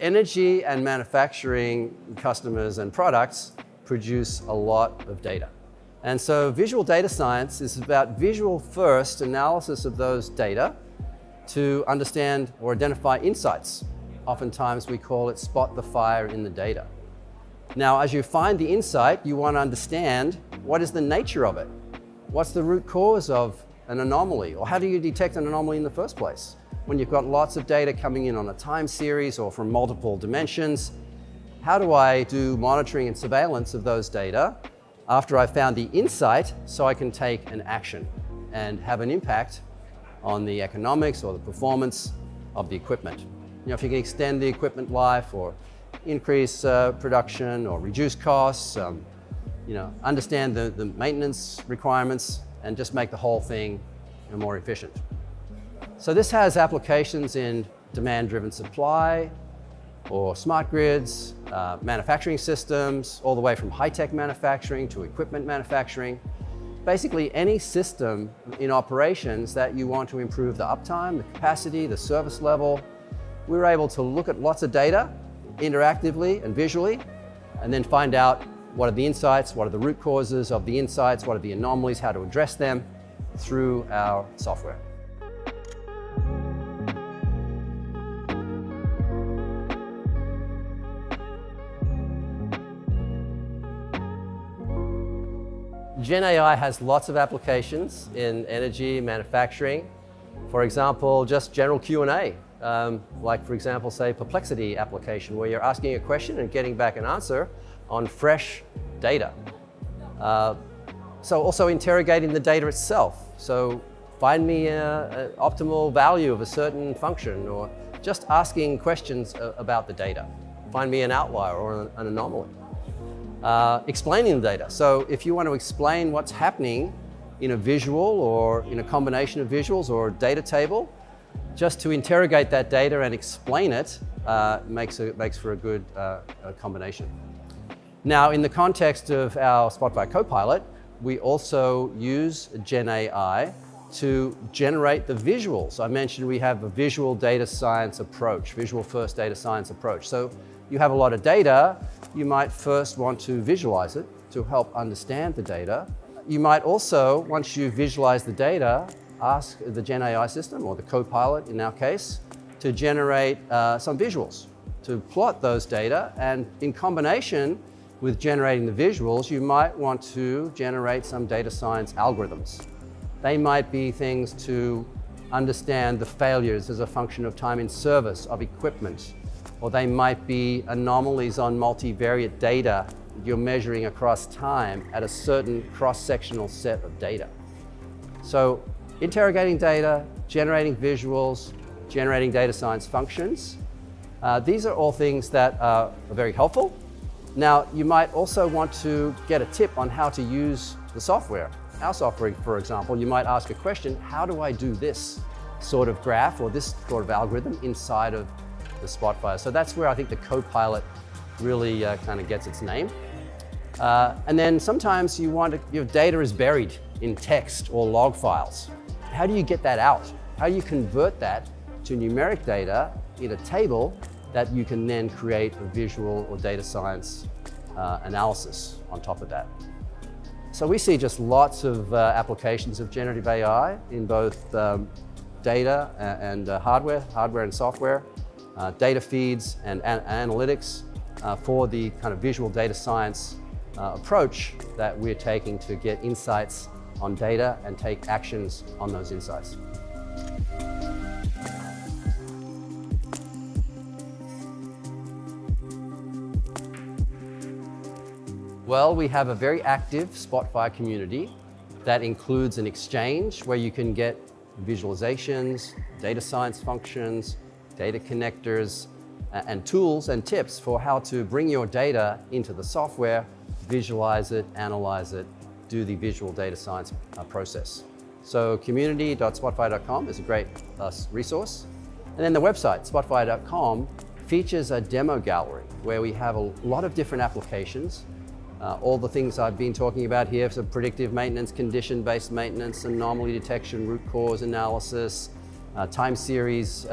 energy and manufacturing customers and products produce a lot of data. And so visual data science is about visual first analysis of those data to understand or identify insights. Oftentimes we call it spot the fire in the data. Now, as you find the insight, you want to understand what is the nature of it. What's the root cause of an anomaly? Or how do you detect an anomaly in the first place? When you've got lots of data coming in on a time series or from multiple dimensions, how do I do monitoring and surveillance of those data after I've found the insight so I can take an action and have an impact on the economics or the performance of the equipment? You know, if you can extend the equipment life or increase production or reduce costs, understand the maintenance requirements and just make the whole thing more efficient. So this has applications in demand-driven supply or smart grids, manufacturing systems, all the way from high-tech manufacturing to equipment manufacturing. Basically any system in operations that you want to improve the uptime, the capacity, the service level. We're able to look at lots of data interactively and visually, and then find out what are the insights, what are the root causes of the insights, what are the anomalies, how to address them through our software. Gen AI has lots of applications in energy, manufacturing. For example, just general Q&A. Like for example, say perplexity application where you're asking a question and getting back an answer on fresh data. So also interrogating the data itself. So find me an optimal value of a certain function, or just asking questions about the data. Find me an outlier or an anomaly. Explaining the data. So if you want to explain what's happening in a visual or in a combination of visuals or a data table, just to interrogate that data and explain it makes for a good combination. Now, in the context of our Spotfire Copilot, we also use Gen AI to generate the visuals. I mentioned we have a visual data science approach, visual first data science approach. So you have a lot of data, you might first want to visualize it to help understand the data. You might also, once you visualize the data, ask the Gen AI system, or the Copilot in our case, to generate some visuals, to plot those data. And in combination with generating the visuals, you might want to generate some data science algorithms. They might be things to understand the failures as a function of time in service of equipment, or they might be anomalies on multivariate data you're measuring across time at a certain cross-sectional set of data. So interrogating data, generating visuals, generating data science functions. These are all things that are very helpful. Now, you might also want to get a tip on how to use the software. Our software, for example, you might ask a question, how do I do this sort of graph or this sort of algorithm inside of the Spotfire? So that's where I think the Copilot really kind of gets its name. And then sometimes your data is buried in text or log files. How do you get that out? How do you convert that to numeric data in a table that you can then create a visual or data science analysis on top of that? So we see just lots of applications of generative AI in both data and hardware and software, data feeds and analytics for the kind of visual data science approach that we're taking to get insights on data and take actions on those insights. Well, we have a very active Spotfire community that includes an exchange where you can get visualizations, data science functions, data connectors, and tools and tips for how to bring your data into the software, visualize it, analyze it, do the visual data science process. So community.spotfire.com is a great resource. And then the website, spotfire.com, features a demo gallery where we have a lot of different applications. All the things I've been talking about here, so predictive maintenance, condition-based maintenance, anomaly detection, root cause analysis, time series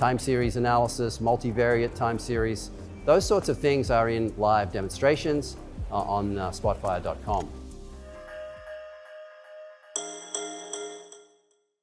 time series analysis, multivariate time series. Those sorts of things are in live demonstrations on spotfire.com.